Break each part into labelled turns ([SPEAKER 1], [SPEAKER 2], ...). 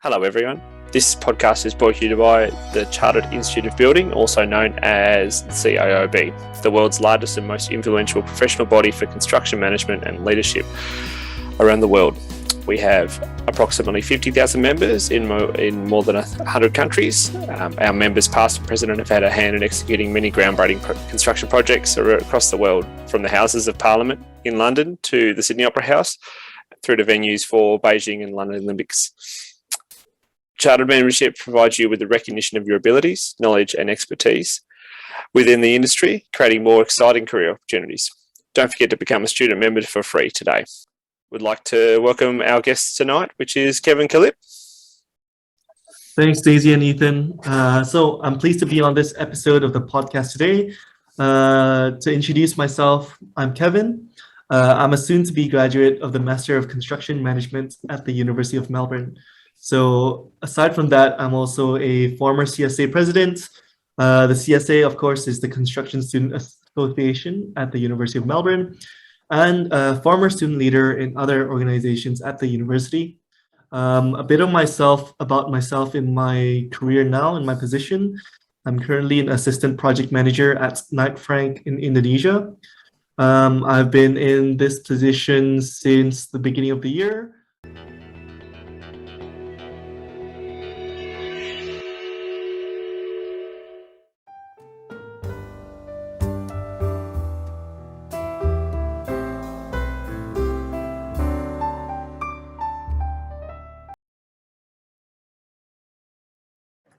[SPEAKER 1] Hello everyone. This podcast is brought to you by the Chartered Institute of Building, also known as CIOB, the world's largest and most influential professional body for construction management and leadership around the world. We have approximately 50,000 members in more than 100 countries. Our members, past and present, have had a hand in executing many groundbreaking construction projects across the world, from the Houses of Parliament in London to the Sydney Opera House, through to venues for Beijing and London Olympics. Chartered membership provides you with the recognition of your abilities, knowledge and expertise within the industry, creating more exciting career opportunities. Don't forget to become a student member for free today. We'd like to welcome our guest tonight, which is Kevin Kalip.
[SPEAKER 2] Thanks, Daisy and Ethan. So I'm pleased to be on this episode of the podcast today. To introduce myself, I'm Kevin. I'm a soon-to-be graduate of the Master of Construction Management at the University of Melbourne. So aside from that, I'm also a former CSA president. The CSA, of course, is the Construction Student Association at the University of Melbourne, and a former student leader in other organizations at the university. A bit of about myself in my career now, in my position. I'm currently an assistant project manager at Knight Frank in Indonesia. I've been in this position since the beginning of the year.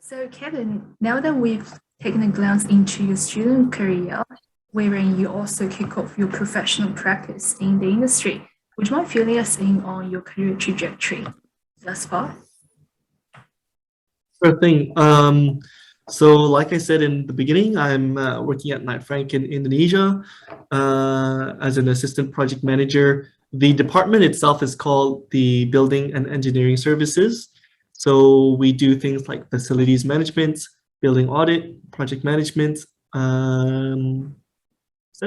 [SPEAKER 3] So Kevin, now that we've taken a glance into your student career, wherein you also kick off your professional practice in the industry, would you mind filling us in on your career trajectory thus far?
[SPEAKER 2] Sure thing. So like I said in the beginning, I'm working at Knight Frank in Indonesia as an assistant project manager. The department itself is called the Building and Engineering Services. So we do things like facilities management, building audit, project management. Is that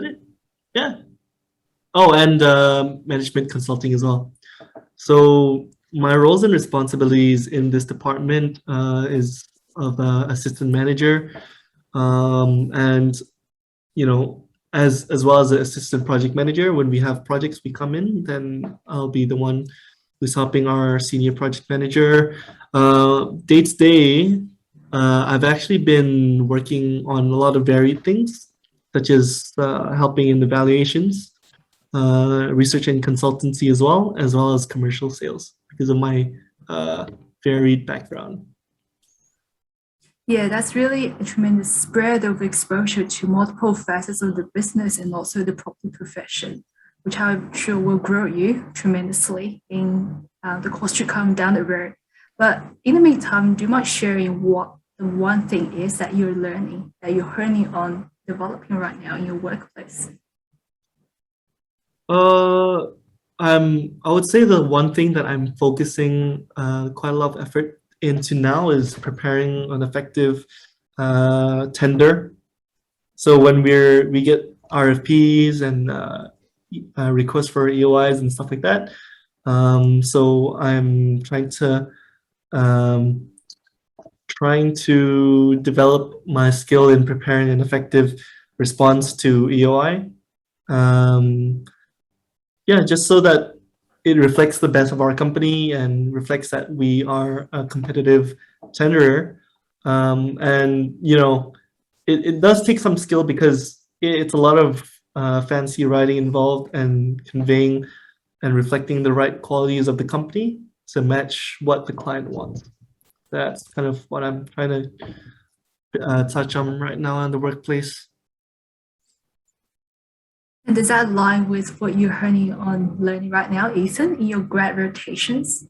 [SPEAKER 2] it? Yeah. Oh, and management consulting as well. So my roles and responsibilities in this department is of assistant manager, and as well as an assistant project manager. When we have projects we come in, then I'll be the one who's helping our senior project manager. Day to day, I've actually been working on a lot of varied things, such as helping in evaluations, research and consultancy as well as commercial sales, because of my varied background.
[SPEAKER 3] Yeah, that's really a tremendous spread of exposure to multiple facets of the business and also the property profession, which I'm sure will grow you tremendously in the course to come down the road. But in the meantime, do you mind sharing what the one thing is that you're learning, that you're honing on developing right now in your workplace?
[SPEAKER 2] I would say the one thing that I'm focusing quite a lot of effort into now is preparing an effective tender. So when we get RFPs and requests for EOIs and stuff like that. So I'm trying to develop my skill in preparing an effective response to EOI. Just so that it reflects the best of our company and reflects that we are a competitive tenderer. And it does take some skill, because it's a lot of fancy writing involved and conveying and reflecting the right qualities of the company to match what the client wants. That's kind of what I'm trying to touch on right now in the workplace.
[SPEAKER 3] And does that align with what you're honing on learning right now, Ethan, in your grad rotations?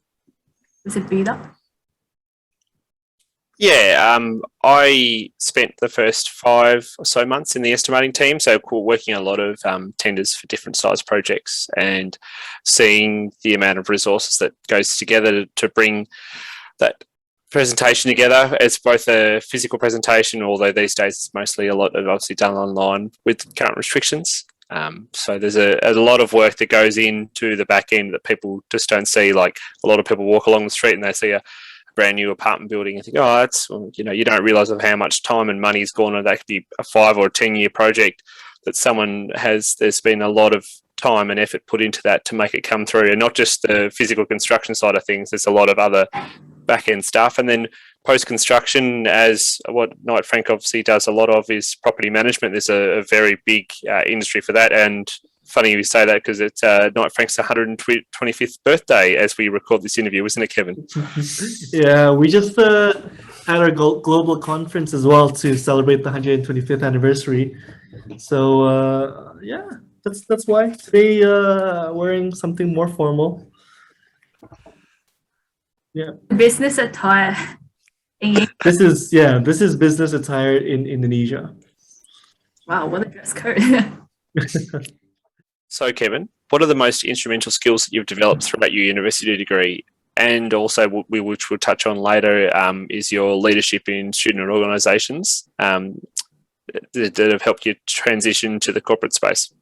[SPEAKER 3] Was it beta?
[SPEAKER 1] Yeah, I spent the first 5 or so months in the estimating team, so working a lot of tenders for different size projects and seeing the amount of resources that goes together to bring that presentation together. It's both a physical presentation, although these days it's mostly a lot of obviously done online with current restrictions. So there's a lot of work that goes into the back end that people just don't see. Like, a lot of people walk along the street and they see a brand new apartment building and think, oh, that's, you don't realize of how much time and money has gone on. That could be a 5 or 10-year project that there's been a lot of time and effort put into that to make it come through, and not just the physical construction side of things. There's a lot of other back-end stuff. And then post-construction, as what Knight Frank obviously does a lot of, is property management. There's a very big industry for that. And funny you say that, because it's Knight Frank's 125th birthday as we record this interview, isn't it, Kevin?
[SPEAKER 2] Yeah, we just had our global conference as well to celebrate the 125th anniversary. So yeah, that's why today wearing something more formal. Yeah.
[SPEAKER 3] Business attire.
[SPEAKER 2] This is business attire in Indonesia.
[SPEAKER 3] Wow, what a dress code.
[SPEAKER 1] So, Kevin, what are the most instrumental skills that you've developed throughout your university degree? And also, which we'll touch on later, is your leadership in student organisations that have helped you transition to the corporate space?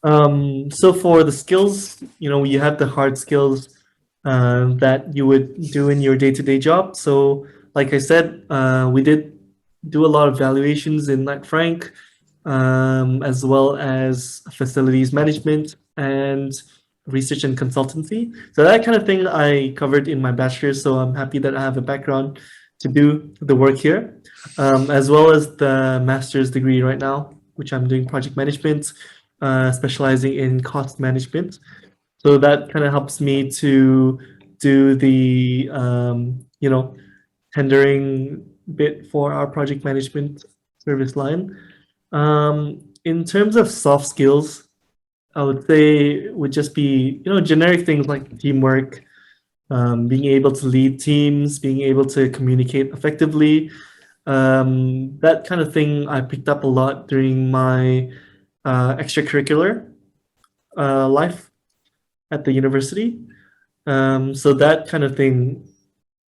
[SPEAKER 2] So for the skills, you have the hard skills that you would do in your day-to-day job. So like I said, we did do a lot of valuations in Knight Frank, as well as facilities management and research and consultancy. So that kind of thing I covered in my bachelor's. So I'm happy that I have a background to do the work here, as well as the master's degree right now, which I'm doing project management, specializing in cost management. So that kind of helps me to do the, tendering bit for our project management service line. In terms of soft skills, I would say would just be, generic things like teamwork, being able to lead teams, being able to communicate effectively. That kind of thing I picked up a lot during my extracurricular life at the university. So that kind of thing,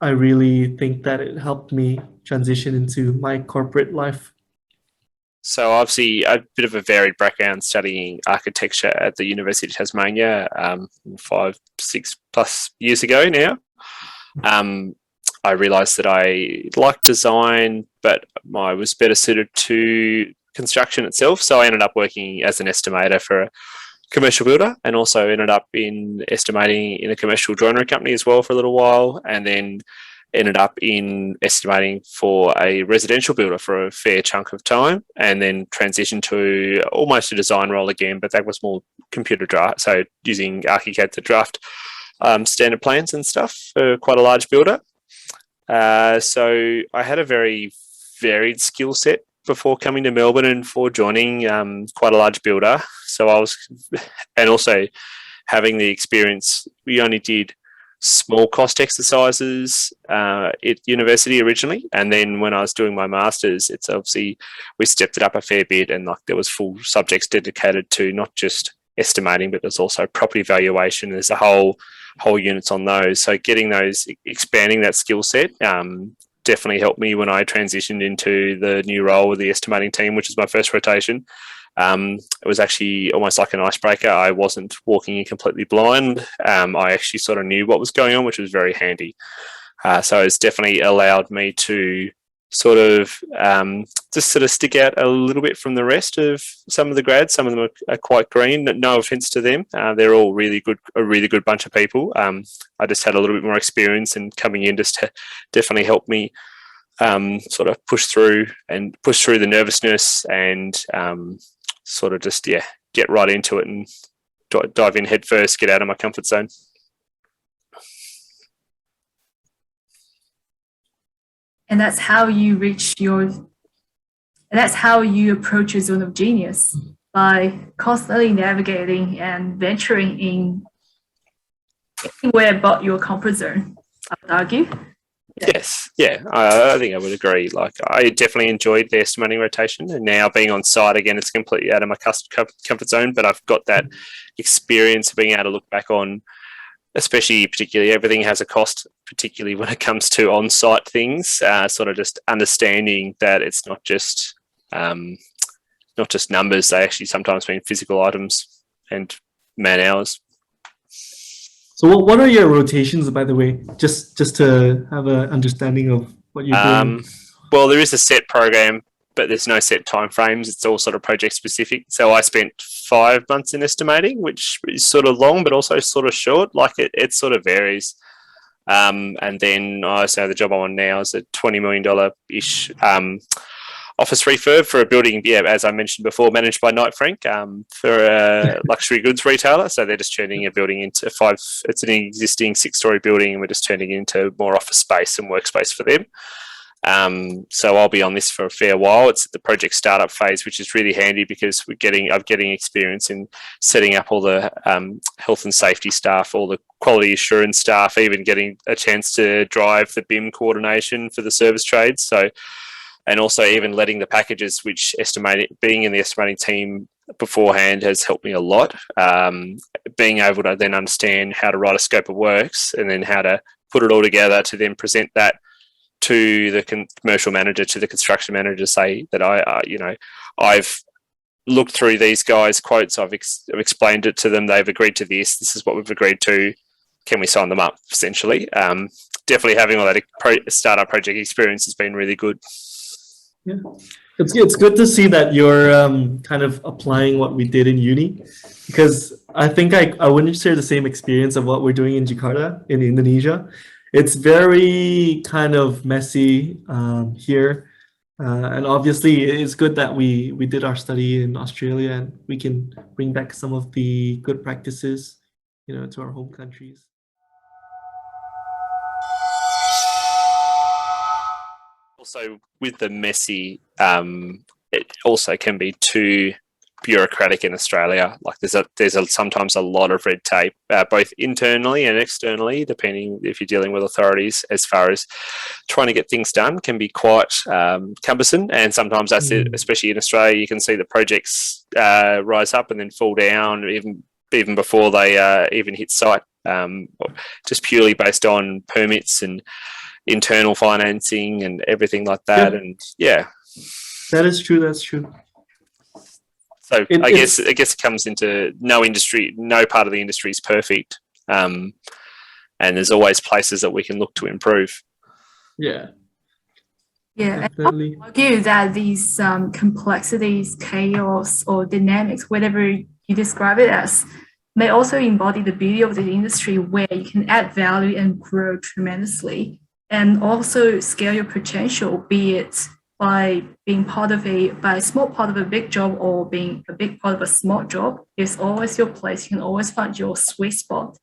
[SPEAKER 2] I really think that it helped me transition into my corporate life.
[SPEAKER 1] So obviously a bit of a varied background, studying architecture at the University of Tasmania 5-6+ years ago now. I realised that I liked design, but I was better suited to construction itself. So I ended up working as an estimator for a commercial builder, and also ended up in estimating in a commercial joinery company as well for a little while, and then ended up in estimating for a residential builder for a fair chunk of time, and then transitioned to almost a design role again, but that was more computer draft, so using 𝐒𝐞𝐭𝐢𝐧𝐲 to draft standard plans and stuff for quite a large builder. So I had a very varied skill set before coming to Melbourne and for joining quite a large builder. So I was, and also having the experience, we only did small cost exercises at university originally, and then when I was doing my master's, it's obviously we stepped it up a fair bit, and like there was full subjects dedicated to not just estimating, but there's also property valuation. There's a whole units on those. So getting those, expanding that skill set definitely helped me when I transitioned into the new role with the estimating team, which is my first rotation. It was actually almost like an icebreaker. I wasn't walking in completely blind. I actually sort of knew what was going on, which was very handy. So it's definitely allowed me to sort of just sort of stick out a little bit from the rest of some of the grads. Some of them are quite green. No offense to them. They're all really good, a really good bunch of people. I just had a little bit more experience, and coming in just definitely helped me sort of push through the nervousness, and sort of just, get right into it and dive in head first, get out of my comfort zone.
[SPEAKER 3] And that's how you approach your zone of genius, by constantly navigating and venturing in anywhere but your comfort zone, I would argue.
[SPEAKER 1] Yes, I think I would agree. Like, I definitely enjoyed the estimating rotation, and now being on site again, it's completely out of my comfort zone, but I've got that experience of being able to look back on, particularly everything has a cost, particularly when it comes to on-site things, sort of just understanding that it's not just numbers, they actually sometimes mean physical items and man hours.
[SPEAKER 2] So what are your rotations, by the way? Just to have an understanding of what you're doing.
[SPEAKER 1] Well, there is a set program, but there's no set time frames. It's all sort of project specific. So I spent 5 months in estimating, which is sort of long, but also sort of short. Like it sort of varies. And then so the job I'm on now is a $20 million-ish office refurb for a building, as I mentioned before, managed by Knight Frank, for a luxury goods retailer. So they're just turning a building into it's an existing 6-story building, and we're just turning it into more office space and workspace for them. So I'll be on this for a fair while. It's the project startup phase, which is really handy because I'm getting experience in setting up all the health and safety staff, all the quality assurance staff, even getting a chance to drive the BIM coordination for the service trades. So, and also even letting the packages, which being in the estimating team beforehand has helped me a lot. Being able to then understand how to write a scope of works and then how to put it all together to then present that to the commercial manager, to the construction manager, say that I've looked through these guys' quotes, I've explained it to them, they've agreed to this is what we've agreed to, can we sign them up, essentially. Definitely having all that startup project experience has been really good.
[SPEAKER 2] Yeah, it's good to see that you're kind of applying what we did in uni, because I think I wouldn't share the same experience of what we're doing in Jakarta, in Indonesia. It's very kind of messy here, and obviously it's good that we did our study in Australia and we can bring back some of the good practices, to our home countries.
[SPEAKER 1] Also, with the messy, it also can be too bureaucratic in Australia. Like there's sometimes a lot of red tape, both internally and externally, depending if you're dealing with authorities, as far as trying to get things done can be quite cumbersome. And sometimes that's it, especially in Australia, you can see the projects rise up and then fall down even before they even hit site, just purely based on permits and internal financing and everything like that.
[SPEAKER 2] Yeah.
[SPEAKER 1] And yeah,
[SPEAKER 2] that is true. That's true.
[SPEAKER 1] So I guess it comes into no part of the industry is perfect, and there's always places that we can look to improve.
[SPEAKER 2] Yeah.
[SPEAKER 3] Yeah,
[SPEAKER 2] definitely.
[SPEAKER 3] I argue that these complexities, chaos, or dynamics, whatever you describe it as, may also embody the beauty of the industry, where you can add value and grow tremendously, and also scale your potential, be it by being by a small part of a big job or being a big part of a small job. There's always your place. You can always find your sweet spot,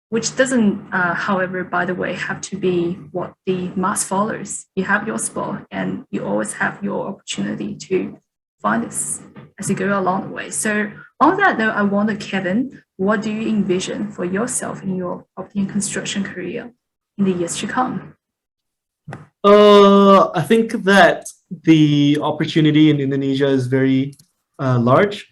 [SPEAKER 3] which doesn't, however, by the way, have to be what the mass follows. You have your spot and you always have your opportunity to find this as you go along the way. So on that note, I wonder, Kevin, what do you envision for yourself in your property and construction career in the years to come?
[SPEAKER 2] I think that the opportunity in Indonesia is very large.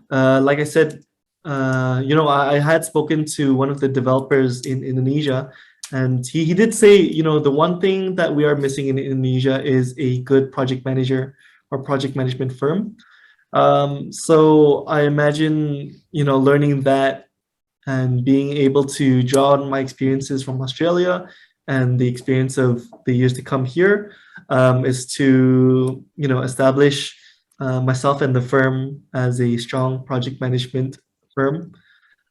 [SPEAKER 2] Like I said, I had spoken to one of the developers in Indonesia, and he did say, the one thing that we are missing in Indonesia is a good project manager or project management firm. So I imagine, learning that and being able to draw on my experiences from Australia and the experience of the years to come here, is to, establish myself and the firm as a strong project management firm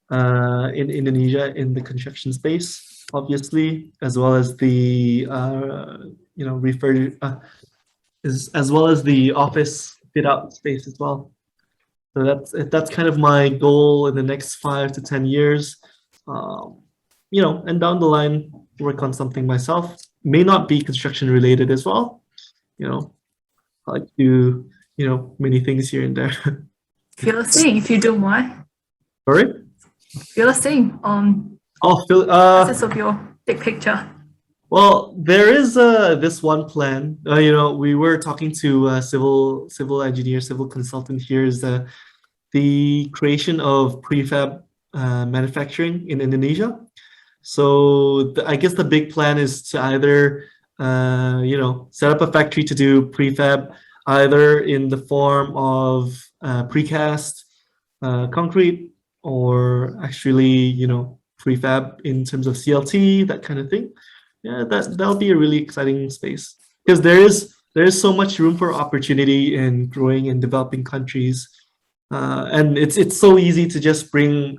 [SPEAKER 2] in Indonesia in the construction space, obviously, as well as the as well as the office fit out space as well. So that's kind of my goal in the next 5 to 10 years. And down the line, work on something myself. May not be construction related as well. I like to do, many things here and there.
[SPEAKER 3] Feel a thing, if you don't mind.
[SPEAKER 2] Sorry?
[SPEAKER 3] Feel a thing on
[SPEAKER 2] process
[SPEAKER 3] of your big picture.
[SPEAKER 2] Well, there is this one plan. We were talking to a civil engineer, civil consultant here, is the creation of prefab manufacturing in Indonesia. So I guess the big plan is to either, set up a factory to do prefab, either in the form of precast concrete, or actually, prefab in terms of CLT, that kind of thing. Yeah, that'll be a really exciting space, because there is so much room for opportunity in growing in developing countries, and it's so easy to just bring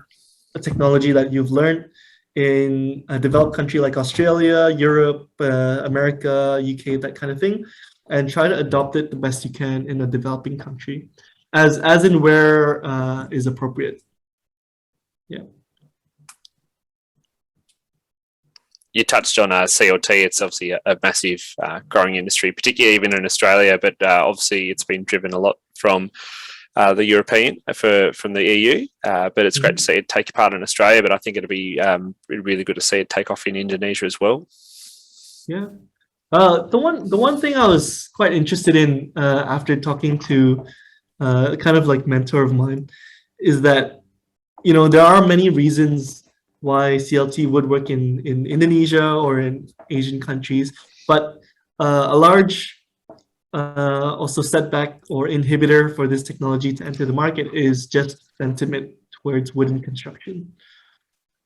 [SPEAKER 2] a technology that you've learned in a developed country like Australia, Europe, America, UK, that kind of thing, and try to adopt it the best you can in a developing country, as in where is appropriate. Yeah.
[SPEAKER 1] You touched on CLT. It's obviously a massive growing industry, particularly even in Australia, but obviously it's been driven a lot from the European, from the EU, but it's great to see it take part in Australia, but I think it'll be really good to see it take off in Indonesia as well.
[SPEAKER 2] Yeah. The one thing I was quite interested in after talking to kind of like mentor of mine is that, you know, there are many reasons why CLT would work in Indonesia or in Asian countries, but a large also setback or inhibitor for this technology to enter the market is just sentiment towards wooden construction.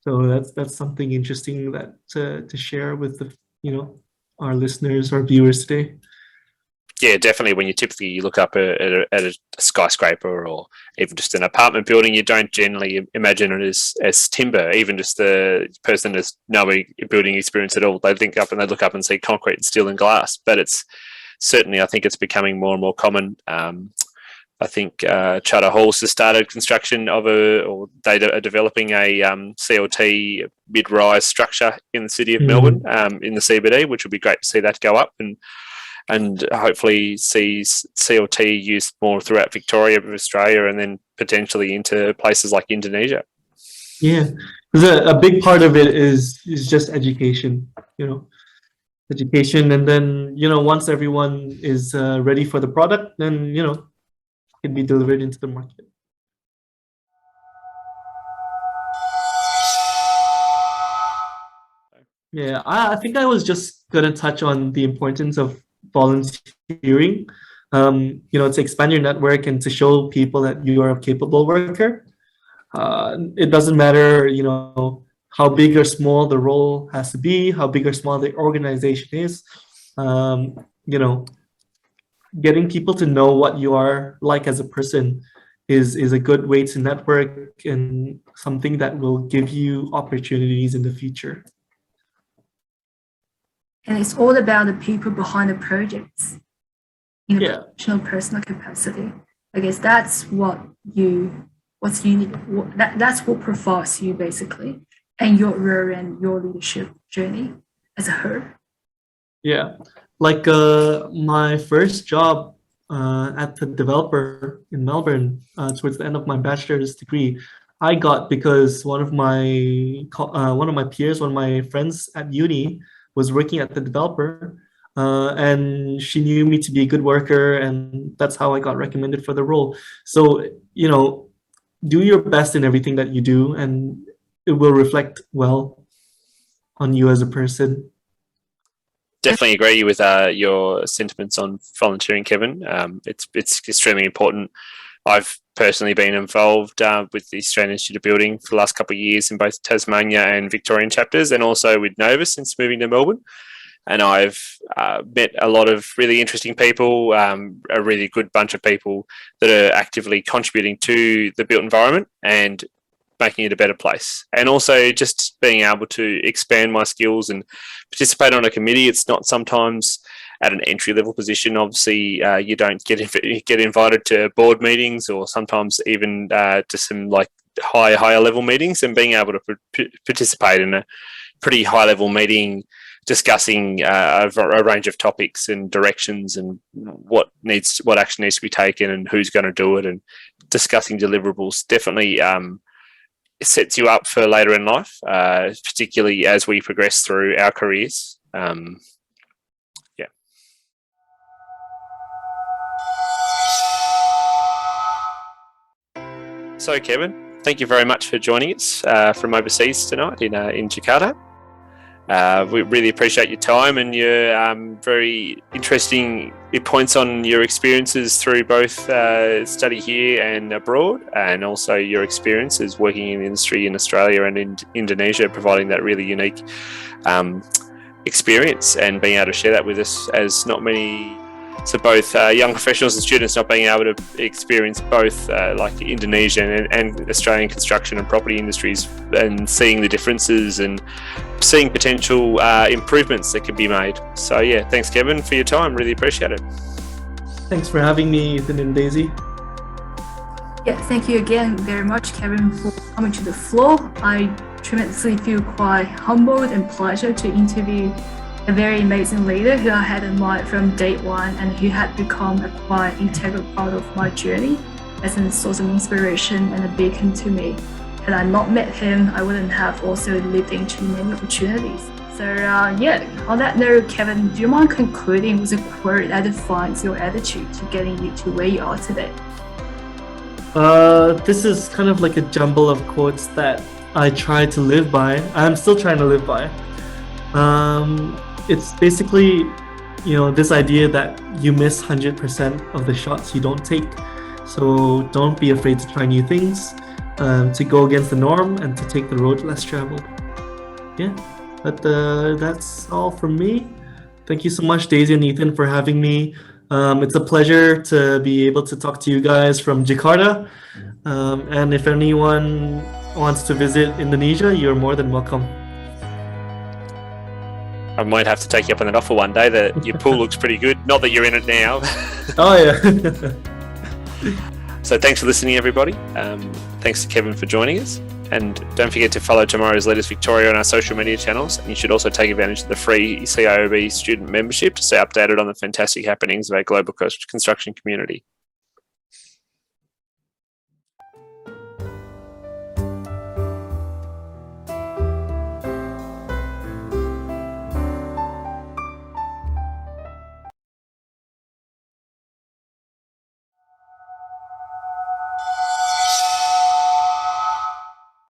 [SPEAKER 2] So that's something interesting that to share with the, you know, our listeners or viewers today.
[SPEAKER 1] Yeah, definitely. When you look up at a skyscraper or even just an apartment building, you don't generally imagine it as timber. Even just the person has no building experience at all, they look up and see concrete and steel and glass. But it's certainly, I think it's becoming more and more common. I think Charter Halls has started construction of they are developing a CLT mid-rise structure in the city of Melbourne, in the CBD, which would be great to see that go up and hopefully see CLT used more throughout Victoria, Australia, and then potentially into places like Indonesia.
[SPEAKER 2] Yeah, because a big part of it is just education, you know, and then, you know, once everyone is ready for the product, then, you know, it can be delivered into the market. Yeah, I think I was just gonna touch on the importance of volunteering, you know, to expand your network and to show people that you are a capable worker. It doesn't matter, you know, how big or small the role has to be, how big or small the organization is. You know, getting people to know what you are like as a person is a good way to network and something that will give you opportunities in the future.
[SPEAKER 3] And it's all about the people behind the projects in a
[SPEAKER 2] Yeah.
[SPEAKER 3] professional, personal capacity. I guess that's what's unique. That's what profiles you basically, and your role and your leadership journey as a whole.
[SPEAKER 2] Yeah, like my first job at the developer in Melbourne towards the end of my bachelor's degree, I got because one of my peers, one of my friends at uni, was working at the developer, and she knew me to be a good worker, and that's how I got recommended for the role. So, you know, do your best in everything that you do, and it will reflect well on you as a person.
[SPEAKER 1] Definitely agree with your sentiments on volunteering, Kevin. It's extremely important. I've personally been involved with the Australian Institute of Building for the last couple of years in both Tasmania and Victorian chapters, and also with Nova since moving to Melbourne. And I've met a lot of really interesting people, a really good bunch of people that are actively contributing to the built environment and making it a better place. And also just being able to expand my skills and participate on a committee. It's not sometimes at an entry-level position. Obviously, you don't get invited to board meetings, or sometimes even to some like higher level meetings, and being able to participate in a pretty high-level meeting discussing a range of topics and directions and what action needs to be taken and who's going to do it, and discussing deliverables definitely sets you up for later in life, particularly as we progress through our careers. Yeah. So, Kevin, thank you very much for joining us from overseas tonight in Jakarta. We really appreciate your time and your very interesting points on your experiences through both study here and abroad, and also your experiences working in the industry in Australia and in Indonesia, providing that really unique experience and being able to share that with us, as not many, so both young professionals and students not being able to experience both like Indonesian and Australian construction and property industries, and seeing the differences and seeing potential improvements that could be made. So yeah, thanks Kevin for your time, really appreciate it.
[SPEAKER 2] Thanks for having me, Ethan and Daisy.
[SPEAKER 3] Yeah, thank you again very much, Kevin, for coming to the floor. I tremendously feel quite humbled and pleasure to interview a very amazing leader who I had in mind from day one, and who had become a quite integral part of my journey as a source of inspiration and a beacon to me. Had I not met him, I wouldn't have also lived into many opportunities. So yeah, on that note, Kevin, do you mind concluding with a quote that defines your attitude to getting you to where you are today?
[SPEAKER 2] This is kind of like a jumble of quotes that I try to live by. I'm still trying to live by. It's basically, this idea that you miss 100% of the shots you don't take. So don't be afraid to try new things, to go against the norm, and to take the road less traveled. Yeah, but that's all from me. Thank you so much, Daisy and Ethan, for having me. It's a pleasure to be able to talk to you guys from Jakarta. And if anyone wants to visit Indonesia, you're more than welcome.
[SPEAKER 1] I might have to take you up on that offer one day. That your pool looks pretty good. Not that you're in it now.
[SPEAKER 2] Oh yeah.
[SPEAKER 1] So thanks for listening, everybody. Thanks to Kevin for joining us. And don't forget to follow Tomorrow's Leaders Victoria on our social media channels. And you should also take advantage of the free CIOB student membership to stay updated on the fantastic happenings of our global construction community.